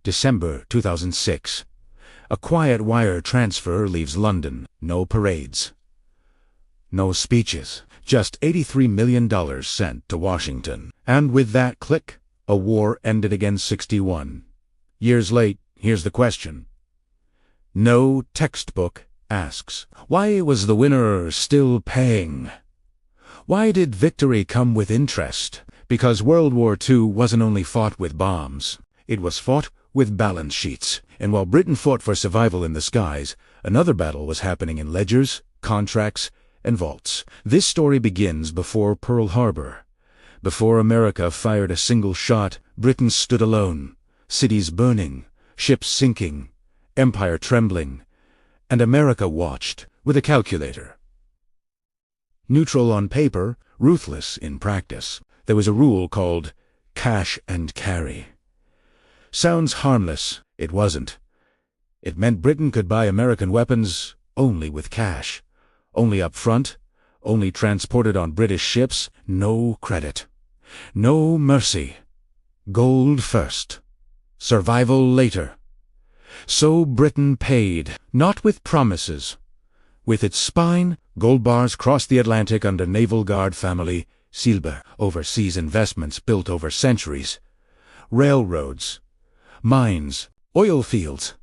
December 2006. A quiet wire transfer leaves London. No parades. No speeches. Just $83 million sent to Washington. And with that click, a war ended again 61. Years late, here's the question. No textbook asks, why was the winner still paying? Why did victory come with interest? Because World War II wasn't only fought with bombs. It was fought with balance sheets. And while Britain fought for survival in the skies, another battle was happening in ledgers, contracts, and vaults. This story begins before Pearl Harbor. Before America fired a single shot, Britain stood alone. Cities burning, ships sinking, empire trembling, and America watched with a calculator. Neutral on paper, ruthless in practice, there was a rule called cash and carry. Sounds harmless. It wasn't. It meant Britain could buy American weapons only with cash. Only up front, only transported on British ships, no credit. No mercy. Gold first. Survival later. So Britain paid, not with promises. With its spine, gold bars crossed the Atlantic under Naval Guard family Silber. Overseas investments built over centuries. Railroads, mines, oil fields,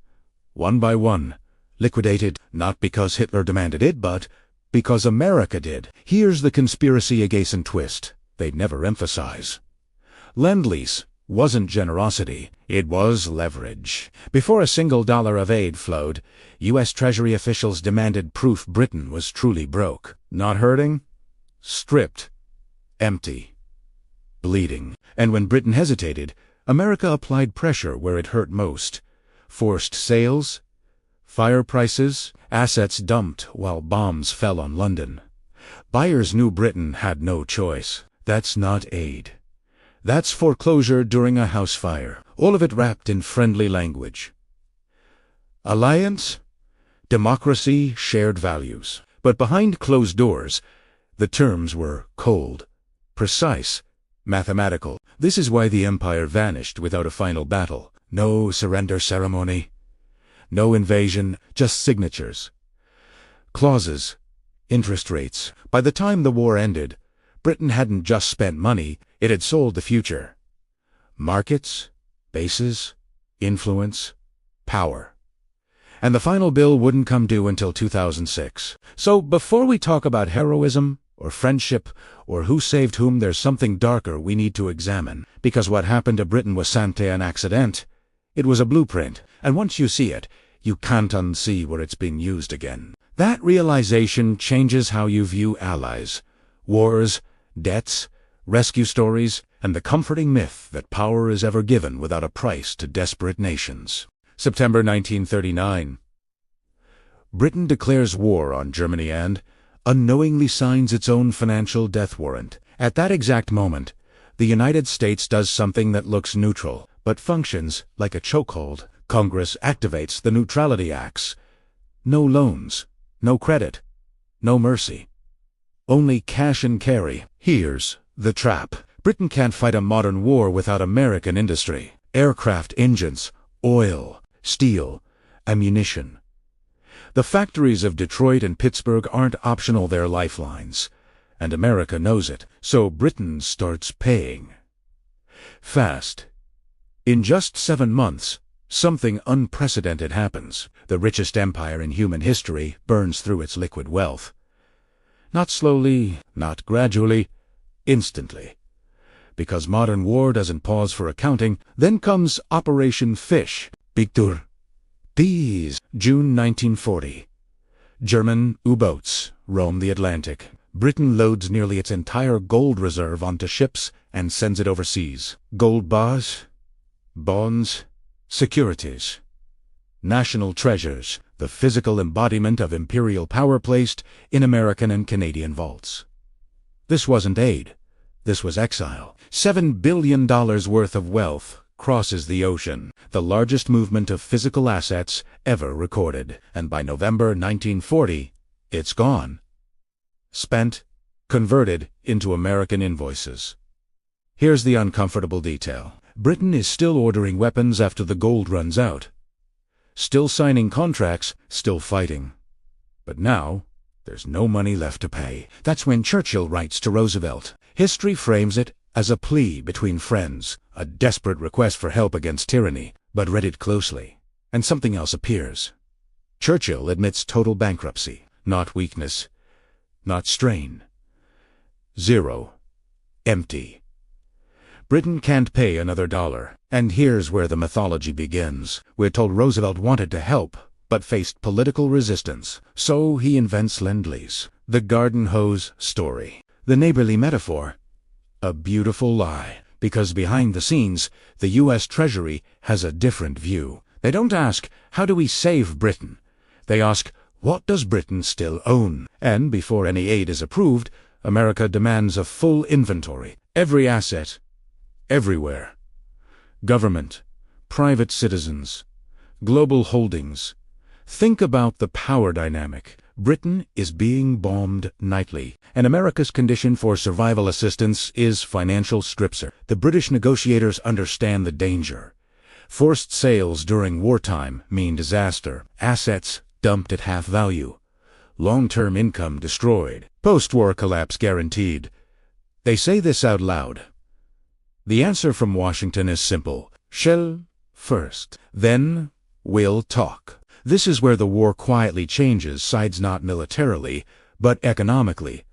one by one, liquidated, not because Hitler demanded it, but because America did. Here's the conspiracy-adjacent twist they'd never emphasize. Lend-Lease wasn't generosity, it was leverage. Before a single dollar of aid flowed, U.S. Treasury officials demanded proof Britain was truly broke. Not hurting? Stripped. Empty. Bleeding. And when Britain hesitated, America applied pressure where it hurt most. Forced sales, fire prices, assets dumped while bombs fell on London. Buyers knew Britain had no choice. That's not aid. That's foreclosure during a house fire, all of it wrapped in friendly language. Alliance? Democracy, shared values. But behind closed doors, the terms were cold, precise, mathematical. This is why the empire vanished without a final battle. No surrender ceremony. No invasion, just signatures. Clauses. Interest rates. By the time the war ended, Britain hadn't just spent money, it had sold the future. Markets, bases, influence, power. And the final bill wouldn't come due until 2006. So before we talk about heroism, or friendship, or who saved whom, there's something darker we need to examine. Because what happened to Britain wasn't an accident. It was a blueprint, and once you see it, you can't unsee where it's been used again. That realization changes how you view allies, wars, debts, rescue stories, and the comforting myth that power is ever given without a price to desperate nations. September 1939. Britain declares war on Germany and unknowingly signs its own financial death warrant. At that exact moment, the United States does something that looks neutral, but functions like a chokehold. Congress activates the Neutrality Acts. No loans, no credit, no mercy. Only cash and carry. Here's the trap. Britain can't fight a modern war without American industry. Aircraft engines, oil, steel, ammunition. The factories of Detroit and Pittsburgh aren't optional, they're lifelines. And America knows it, so Britain starts paying. Fast. In just 7 months, something unprecedented happens. The richest empire in human history burns through its liquid wealth. Not slowly, not gradually, instantly. Because modern war doesn't pause for accounting, then comes Operation Fish. Picture. These. June 1940. German U-boats roam the Atlantic. Britain loads nearly its entire gold reserve onto ships and sends it overseas. Gold bars, bonds, securities. National treasures, the physical embodiment of imperial power placed in American and Canadian vaults. This wasn't aid. This was exile. $7 billion worth of wealth crosses the ocean, the largest movement of physical assets ever recorded. And by November 1940, it's gone. Spent, converted into American invoices. Here's the uncomfortable detail. Britain is still ordering weapons after the gold runs out. Still signing contracts, still fighting. But now, there's no money left to pay. That's when Churchill writes to Roosevelt. History frames it as a plea between friends, a desperate request for help against tyranny. But read it closely, and something else appears. Churchill admits total bankruptcy, not weakness, not strain. Zero. Empty. Britain can't pay another dollar. And here's where the mythology begins. We're told Roosevelt wanted to help, but faced political resistance. So he invents Lend-Lease, the garden hose story. The neighborly metaphor, a beautiful lie. Because behind the scenes, the U.S. Treasury has a different view. They don't ask, how do we save Britain? They ask, what does Britain still own? And before any aid is approved, America demands a full inventory. Every asset. Everywhere. Government. Private citizens. Global holdings. Think about the power dynamic. Britain is being bombed nightly, and America's condition for survival assistance is financial strip-search. The British negotiators understand the danger. Forced sales during wartime mean disaster. Assets dumped at half value. Long-term income destroyed. Post-war collapse guaranteed. They say this out loud. The answer from Washington is simple. Shell first. Then we'll talk. This is where the war quietly changes sides, not militarily, but economically.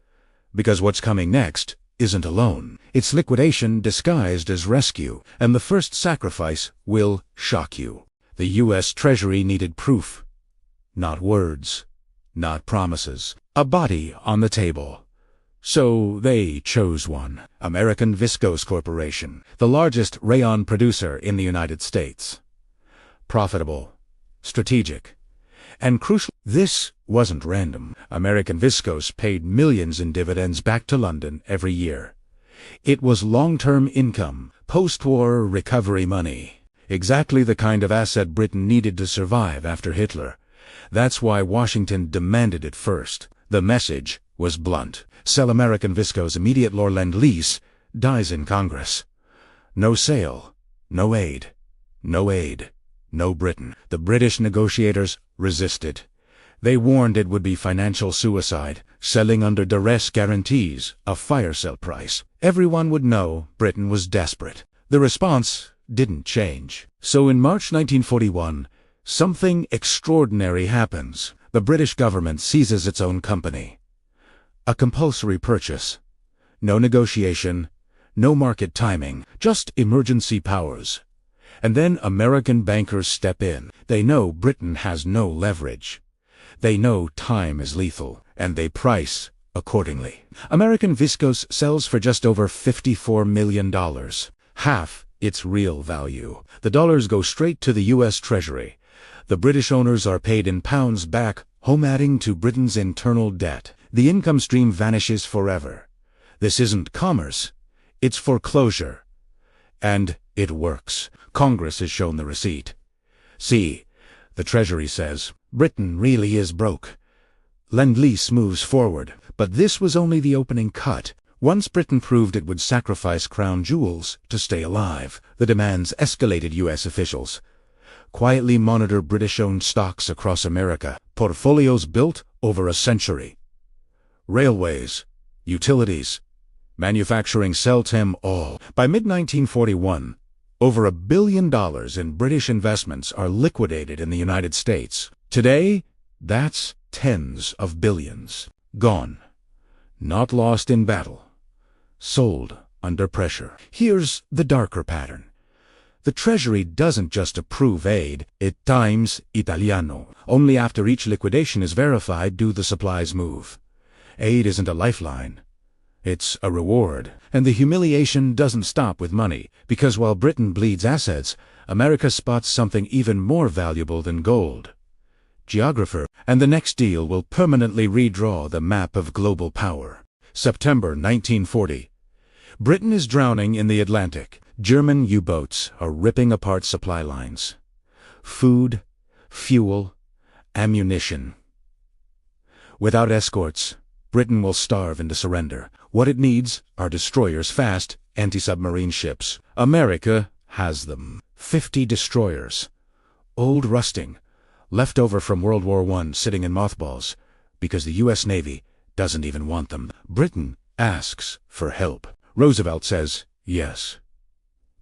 Because what's coming next isn't alone. It's liquidation disguised as rescue, and the first sacrifice will shock you. The U.S. Treasury needed proof. Not words. Not promises. A body on the table. So they chose one. American Viscose Corporation, the largest rayon producer in the United States. Profitable. Strategic. And crucial, this wasn't random. American Viscose paid millions in dividends back to London every year. It was long-term income, post-war recovery money. Exactly the kind of asset Britain needed to survive after Hitler. That's why Washington demanded it first. The message was blunt. Sell American Viscose immediately or Lend-Lease dies in Congress. No sale. No aid. No aid. No Britain. The British negotiators resisted. They warned it would be financial suicide, selling under duress guarantees, a fire sale price. Everyone would know Britain was desperate. The response didn't change. So in March 1941, something extraordinary happens. The British government seizes its own company. A compulsory purchase. No negotiation, no market timing, just emergency powers. And then American bankers step in. They know Britain has no leverage. They know time is lethal, and they price accordingly. American Viscose sells for just over $54 million, half its real value. The dollars go straight to the U.S. Treasury. The British owners are paid in pounds back home, adding to Britain's internal debt. The income stream vanishes forever. This isn't commerce, it's foreclosure. And it works. Congress has shown the receipt. See, the Treasury says, Britain really is broke. Lend-Lease moves forward, but this was only the opening cut. Once Britain proved it would sacrifice crown jewels to stay alive, the demands escalated. U.S. officials quietly monitor British-owned stocks across America, portfolios built over a century. Railways, utilities, manufacturing, sell them all. By mid-1941, over $1 billion in British investments are liquidated in the United States. Today, that's tens of billions. Gone. Not lost in battle. Sold under pressure. Here's the darker pattern. The Treasury doesn't just approve aid, it times Italiano. Only after each liquidation is verified do the supplies move. Aid isn't a lifeline. It's a reward. And the humiliation doesn't stop with money, because while Britain bleeds assets, America spots something even more valuable than gold. Geographer, and the next deal will permanently redraw the map of global power. September 1940. Britain is drowning in the Atlantic. German U-boats are ripping apart supply lines. Food, fuel, ammunition. Without escorts, Britain will starve into surrender. What it needs are destroyers, fast anti-submarine ships. America has them. 50 destroyers. Old rusting, left over from World War I, sitting in mothballs, because the U.S. Navy doesn't even want them. Britain asks for help. Roosevelt says yes,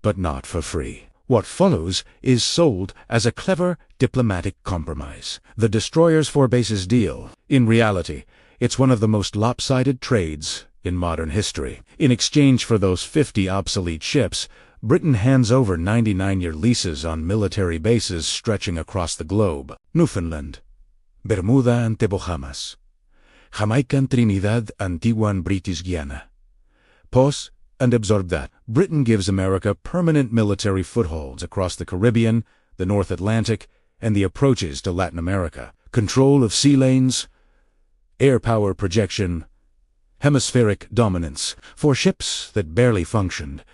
but not for free. What follows is sold as a clever diplomatic compromise. The destroyers for bases deal. In reality, it's one of the most lopsided trades in modern history. In exchange for those 50 obsolete ships, Britain hands over 99-year leases on military bases stretching across the globe. Newfoundland, Bermuda ante Bahamas, Jamaica, Trinidad, Antigua and British Guiana. Pause and absorb that. Britain gives America permanent military footholds across the Caribbean, the North Atlantic, and the approaches to Latin America. Control of sea lanes, air power projection, hemispheric dominance. For ships that barely functioned,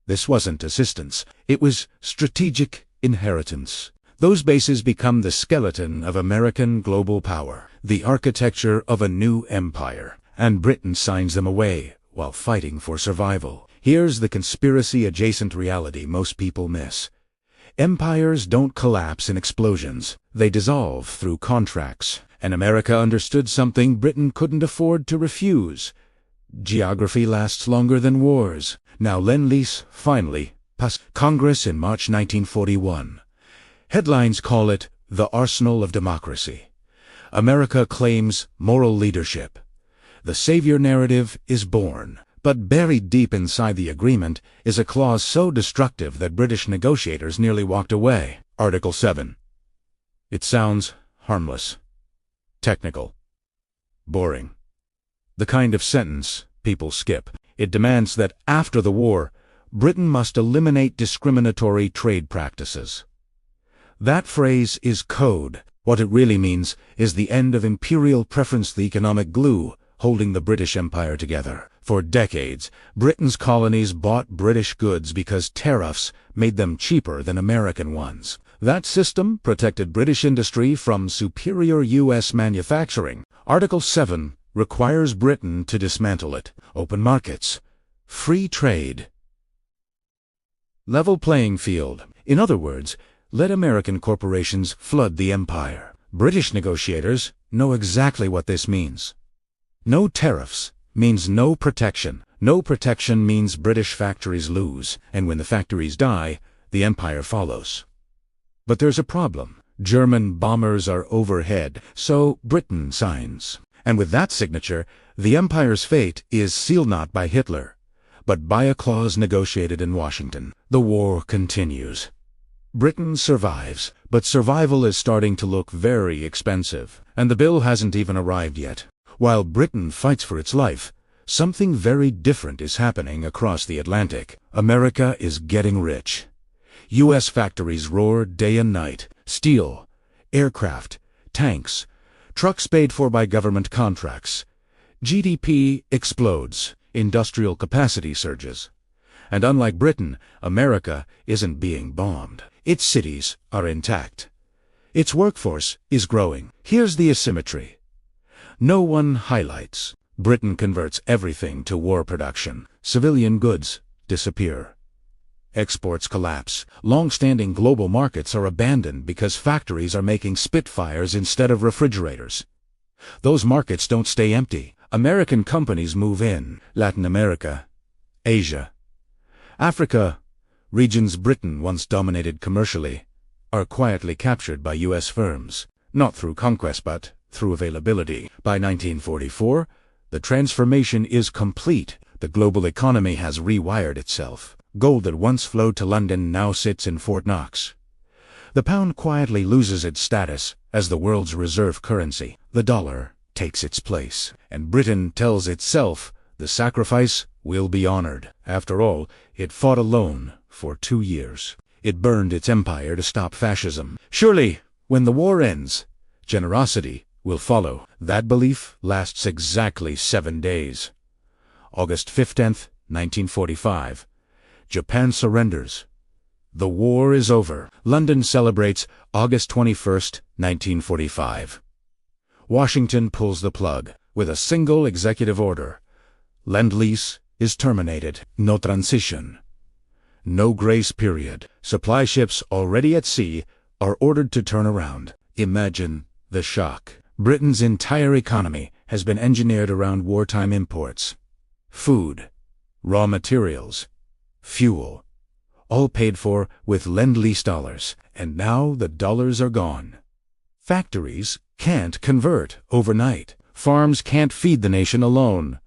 this wasn't assistance, it was strategic inheritance. Those bases become the skeleton of American global power, the architecture of a new empire, and Britain signs them away while fighting for survival. Here's the conspiracy-adjacent reality most people miss. Empires don't collapse in explosions. They dissolve through contracts. And America understood something Britain couldn't afford to refuse. Geography lasts longer than wars. Now Lend-Lease finally passed Congress in March 1941. Headlines call it the arsenal of democracy. America claims moral leadership. The savior narrative is born. But buried deep inside the agreement is a clause so destructive that British negotiators nearly walked away. Article 7. It sounds harmless, technical, boring. The kind of sentence people skip. It demands that after the war, Britain must eliminate discriminatory trade practices. That phrase is code. What it really means is the end of imperial preference, the economic glue holding the British Empire together. For decades, Britain's colonies bought British goods because tariffs made them cheaper than American ones. That system protected British industry from superior U.S. manufacturing. Article 7 requires Britain to dismantle it. Open markets, free trade, level playing field. In other words, let American corporations flood the empire. British negotiators know exactly what this means. No tariffs means no protection. No protection means British factories lose, and when the factories die, the empire follows. But there's a problem. German bombers are overhead, so Britain signs. And with that signature, the empire's fate is sealed not by Hitler, but by a clause negotiated in Washington. The war continues. Britain survives, but survival is starting to look very expensive, and the bill hasn't even arrived yet. While Britain fights for its life, something very different is happening across the Atlantic. America is getting rich. U.S. factories roar day and night. Steel, aircraft, tanks, trucks paid for by government contracts. GDP explodes. Industrial capacity surges. And unlike Britain, America isn't being bombed. Its cities are intact. Its workforce is growing. Here's the asymmetry. No one highlights. Britain converts everything to war production. Civilian goods disappear. Exports collapse. Long-standing global markets are abandoned because factories are making Spitfires instead of refrigerators. Those markets don't stay empty. American companies move in. Latin America, Asia, Africa, regions Britain once dominated commercially, are quietly captured by U.S. firms, not through conquest but through availability. By 1944, the transformation is complete. The global economy has rewired itself. Gold that once flowed to London now sits in Fort Knox. The pound quietly loses its status as the world's reserve currency. The dollar takes its place, and Britain tells itself the sacrifice will be honored. After all, it fought alone for 2 years. It burned its empire to stop fascism. Surely, when the war ends, generosity will follow. That belief lasts exactly 7 days. August 15th, 1945. Japan surrenders. The war is over. London celebrates August 21st, 1945. Washington pulls the plug with a single executive order. Lend-Lease is terminated. No transition. No grace period. Supply ships already at sea are ordered to turn around. Imagine the shock. Britain's entire economy has been engineered around wartime imports. Food, raw materials, fuel, all paid for with lend-lease dollars, and now the dollars are gone. Factories can't convert overnight. Farms can't feed the nation alone.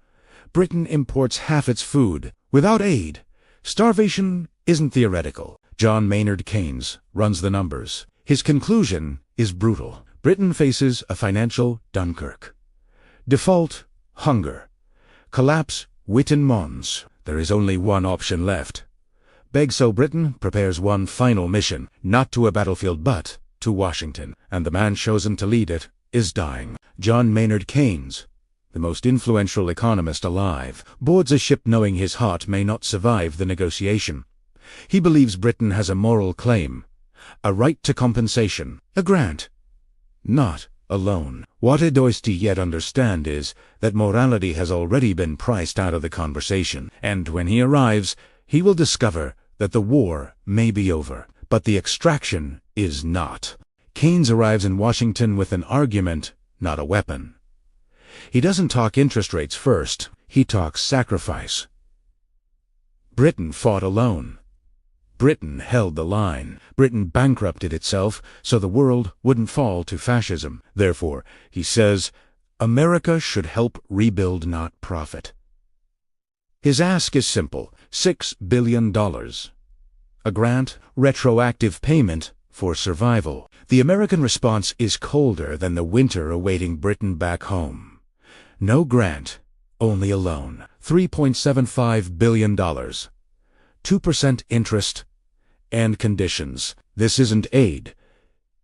Britain imports half its food without aid. Starvation isn't theoretical. John Maynard Keynes runs the numbers. His conclusion is brutal. Britain faces a financial Dunkirk. Default, hunger. Collapse, wit and mons. There is only one option left. So Britain prepares one final mission, not to a battlefield but to Washington, and the man chosen to lead it is dying. John Maynard Keynes, the most influential economist alive, boards a ship knowing his heart may not survive the negotiation. He believes Britain has a moral claim, a right to compensation, a grant, not a loan. What he does yet understand is that morality has already been priced out of the conversation, and when he arrives, he will discover that the war may be over, but the extraction is not. Keynes arrives in Washington with an argument, not a weapon. He doesn't talk interest rates first, he talks sacrifice. Britain fought alone. Britain held the line. Britain bankrupted itself so the world wouldn't fall to fascism. Therefore, he says, America should help rebuild, not profit. His ask is simple, $6 billion. A grant, retroactive payment for survival. The American response is colder than the winter awaiting Britain back home. No grant, only a loan. $3.75 billion. 2% interest and conditions. This isn't aid.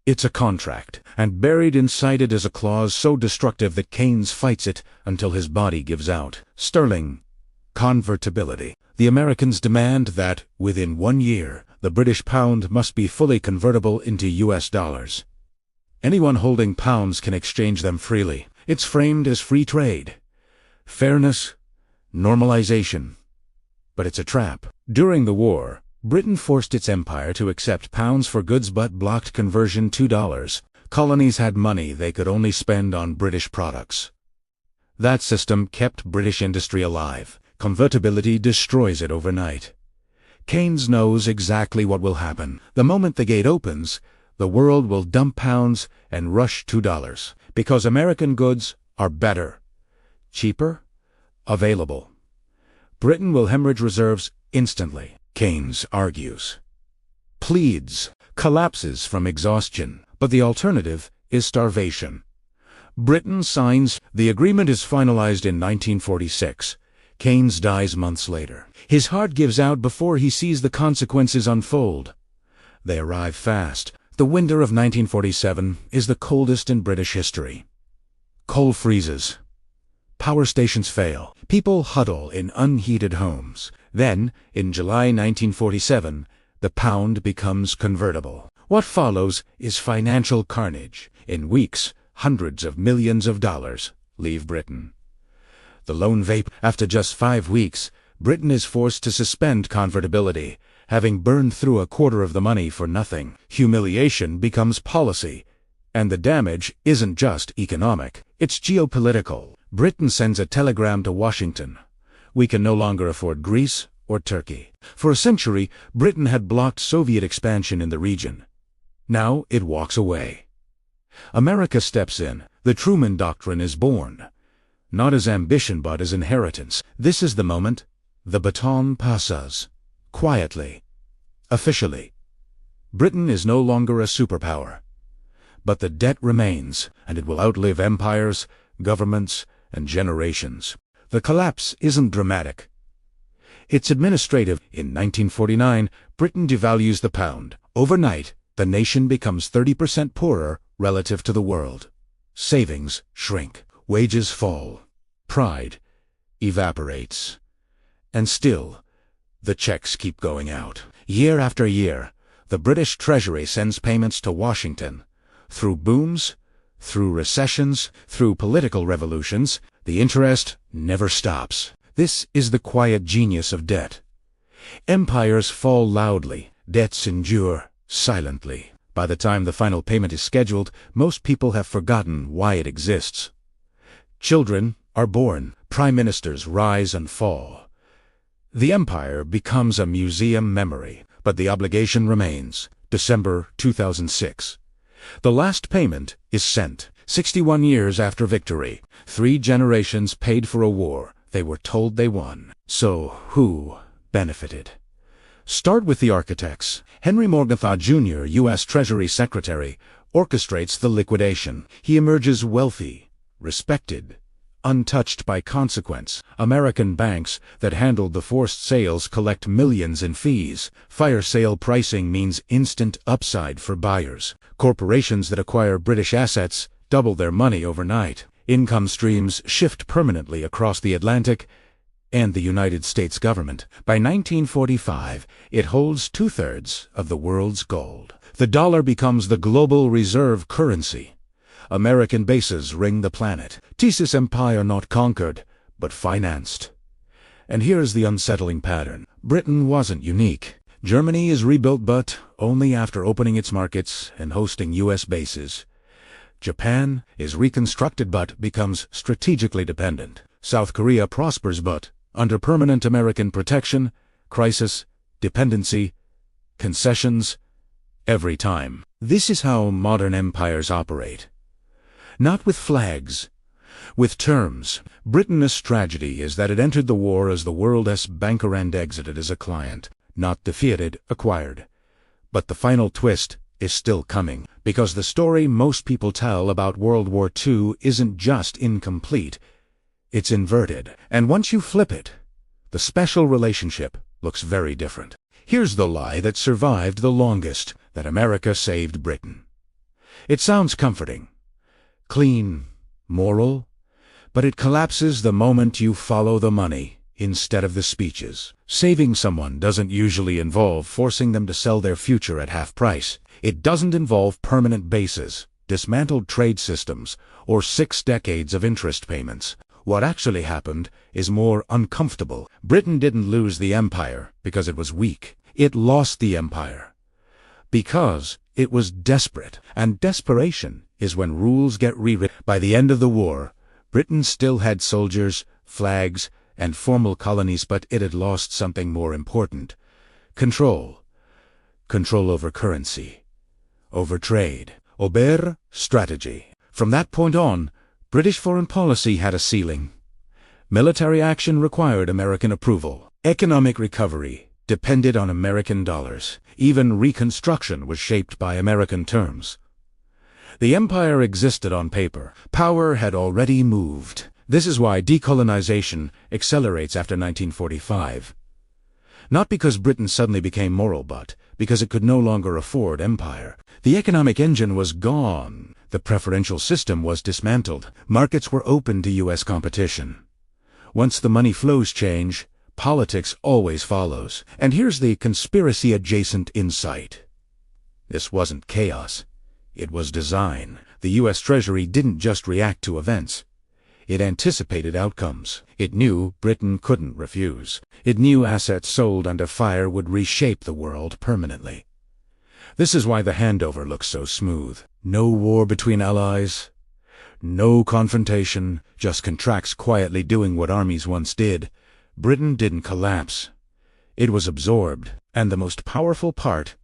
It's a contract, and buried inside it is a clause so destructive that Keynes fights it until his body gives out. Sterling convertibility. The Americans demand that, within 1 year, the British pound must be fully convertible into US dollars. Anyone holding pounds can exchange them freely. It's framed as free trade, fairness, normalization. But it's a trap. During the war, Britain forced its empire to accept pounds for goods but blocked conversion to dollars. Colonies had money they could only spend on British products. That system kept British industry alive. Convertibility destroys it overnight. Keynes knows exactly what will happen. The moment the gate opens, the world will dump pounds and rush to dollars, because American goods are better, cheaper, available. Britain will hemorrhage reserves instantly, Keynes argues. Pleads, collapses from exhaustion, but the alternative is starvation. Britain signs. The agreement is finalized in 1946. Keynes dies months later. His heart gives out before he sees the consequences unfold. They arrive fast. The winter of 1947 is the coldest in British history. Coal freezes. Power stations fail. People huddle in unheated homes. Then, in July 1947, the pound becomes convertible. What follows is financial carnage. In weeks, hundreds of millions of dollars leave Britain. The lone vape. After just 5 weeks, Britain is forced to suspend convertibility, having burned through a quarter of the money for nothing. Humiliation becomes policy, and the damage isn't just economic, it's geopolitical. Britain sends a telegram to Washington. We can no longer afford Greece or Turkey. For a century, Britain had blocked Soviet expansion in the region. Now it walks away. America steps in. The Truman Doctrine is born. Not as ambition but as inheritance. This is the moment. The baton passes. Quietly. Officially. Britain is no longer a superpower. But the debt remains, and it will outlive empires, governments, and generations. The collapse isn't dramatic. It's administrative. In 1949, Britain devalues the pound. Overnight, the nation becomes 30% poorer relative to the world. Savings shrink. Wages fall. Pride evaporates. And still, the checks keep going out. Year after year, the British Treasury sends payments to Washington. Through booms, through recessions, through political revolutions, the interest never stops. This is the quiet genius of debt. Empires fall loudly, debts endure silently. By the time the final payment is scheduled, most people have forgotten why it exists. Children are born, prime ministers rise and fall. The empire becomes a museum memory, but the obligation remains. December 2006. The last payment is sent. 61 years after victory. 3 generations paid for a war they were told they won. So who benefited? Start with the architects. Henry Morgenthau Jr., U.S. Treasury Secretary, orchestrates the liquidation. He emerges wealthy, respected, untouched by consequence. American banks that handled the forced sales collect millions in fees. Fire sale pricing means instant upside for buyers. Corporations that acquire British assets double their money overnight. Income streams shift permanently across the Atlantic and the United States government. By 1945, it holds 2/3 of the world's gold. The dollar becomes the global reserve currency. American bases ring the planet. Thesis empire not conquered, but financed. And here's the unsettling pattern. Britain wasn't unique. Germany is rebuilt, but only after opening its markets and hosting U.S. bases. Japan is reconstructed but becomes strategically dependent. South Korea prospers but, under permanent American protection, crisis, dependency, concessions, every time. This is how modern empires operate. Not with flags, with terms. Britain's tragedy is that it entered the war as the world's banker and exited as a client, not defeated, acquired. But the final twist is still coming, because the story most people tell about World War II isn't just incomplete, it's inverted. And once you flip it, the special relationship looks very different. Here's the lie that survived the longest, that America saved Britain. It sounds comforting, clean, moral, but it collapses the moment you follow the money instead of the speeches. Saving someone doesn't usually involve forcing them to sell their future at half price. It doesn't involve permanent bases, dismantled trade systems, or 6 decades of interest payments. What actually happened is more uncomfortable. Britain didn't lose the empire because it was weak. It lost the empire because it was desperate. And desperation is when rules get rewritten. By the end of the war, Britain still had soldiers, flags, and formal colonies, but it had lost something more important. Control. Control over currency, over trade, over strategy. From that point on, British foreign policy had a ceiling. Military action required American approval. Economic recovery depended on American dollars. Even reconstruction was shaped by American terms. The empire existed on paper. Power had already moved. This is why decolonization accelerates after 1945. Not because Britain suddenly became moral, but because it could no longer afford empire. The economic engine was gone. The preferential system was dismantled. Markets were open to U.S. competition. Once the money flows change, politics always follows. And here's the conspiracy-adjacent insight. This wasn't chaos. It was design. The U.S. Treasury didn't just react to events. It anticipated outcomes. It knew Britain couldn't refuse. It knew assets sold under fire would reshape the world permanently. This is why the handover looks so smooth. No war between allies, no confrontation, just contracts quietly doing what armies once did. Britain didn't collapse. It was absorbed. And the most powerful part,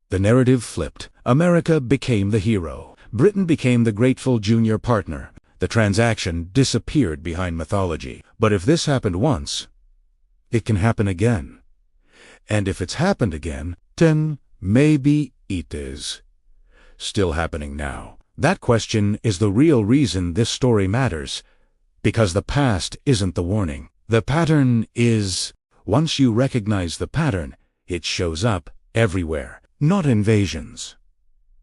the narrative flipped. America became the hero. Britain became the grateful junior partner. The transaction disappeared behind mythology. But if this happened once, it can happen again. And if it's happened again, then maybe it is still happening now. That question is the real reason this story matters. Because the past isn't the warning. The pattern is. Once you recognize the pattern, it shows up everywhere. Not invasions.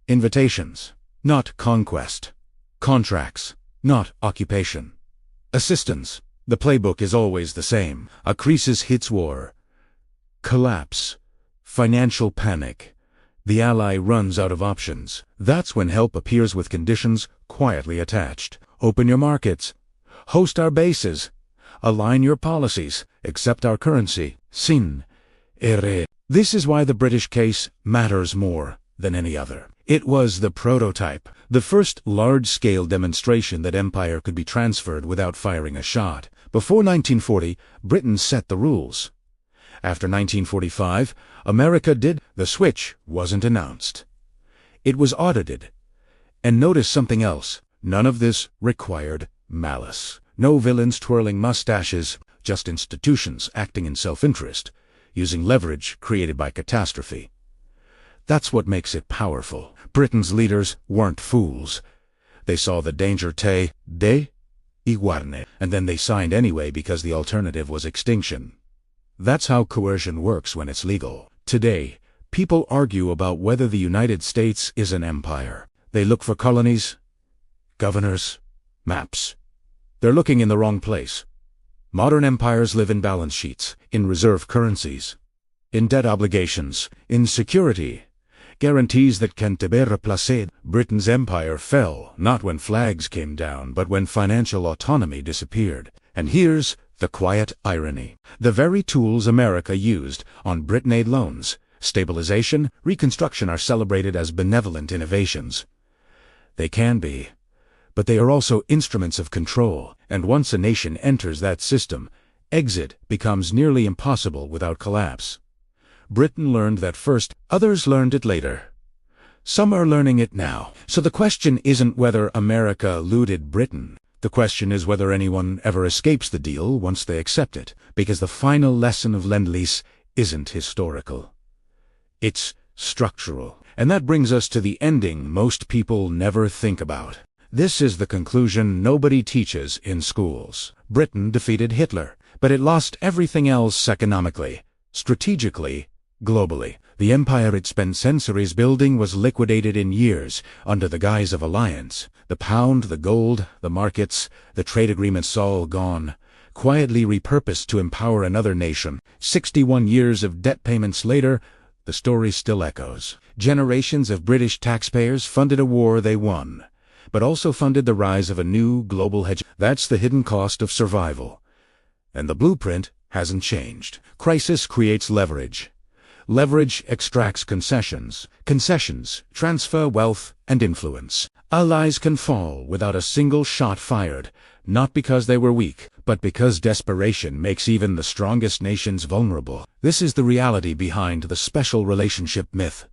Invitations. Not conquest. Contracts. Not occupation. Assistance. The playbook is always the same. A crisis hits war. Collapse. Financial panic. The ally runs out of options. That's when help appears with conditions quietly attached. Open your markets. Host our bases. Align your policies. Accept our currency. Sin. This is why the British case matters more than any other. It was the prototype, the first large-scale demonstration that empire could be transferred without firing a shot. Before 1940, Britain set the rules. After 1945, America did. The switch wasn't announced. It was audited. And notice something else. None of this required malice. No villains twirling mustaches, just institutions acting in self-interest, using leverage created by catastrophe. That's what makes it powerful. Britain's leaders weren't fools. They saw the danger and then they signed anyway because the alternative was extinction. That's how coercion works when it's legal. Today, people argue about whether the United States is an empire. They look for colonies, governors, maps. They're looking in the wrong place. Modern empires live in balance sheets, in reserve currencies, in debt obligations, in security, guarantees that can't be replaced. Britain's empire fell, not when flags came down, but when financial autonomy disappeared. And here's the quiet irony. The very tools America used on Britain-aid loans, stabilization, reconstruction, are celebrated as benevolent innovations. They can be, but they are also instruments of control, and once a nation enters that system, exit becomes nearly impossible without collapse. Britain learned that first, others learned it later. Some are learning it now. So the question isn't whether America looted Britain. The question is whether anyone ever escapes the deal once they accept it, because the final lesson of Lend-Lease isn't historical. It's structural. And that brings us to the ending most people never think about. This is the conclusion nobody teaches in schools. Britain defeated Hitler, but it lost everything else economically, strategically, globally. The empire it spent centuries building was liquidated in years under the guise of alliance. The pound, the gold, the markets, the trade agreements all gone, quietly repurposed to empower another nation. 61 years of debt payments later, the story still echoes. Generations of British taxpayers funded a war they won, but also funded the rise of a new global hedge. That's the hidden cost of survival. And the blueprint hasn't changed. Crisis creates leverage. Leverage extracts concessions. Concessions transfer wealth and influence. Allies can fall without a single shot fired, not because they were weak, but because desperation makes even the strongest nations vulnerable. This is the reality behind the special relationship myth.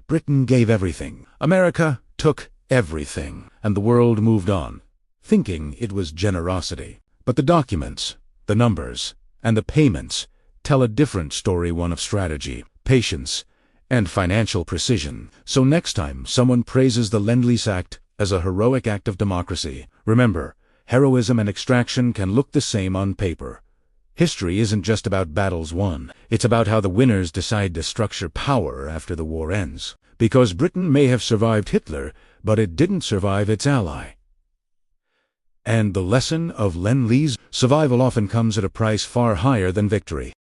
Britain gave everything. America took everything. And the world moved on, thinking it was generosity. But the documents, the numbers, and the payments tell a different story, one of strategy, patience, and financial precision. So next time someone praises the Lend-Lease Act as a heroic act of democracy, remember, heroism and extraction can look the same on paper. History isn't just about battles won. It's about how the winners decide to structure power after the war ends. Because Britain may have survived Hitler, but it didn't survive its ally. And the lesson of Lend-Lease: survival often comes at a price far higher than victory.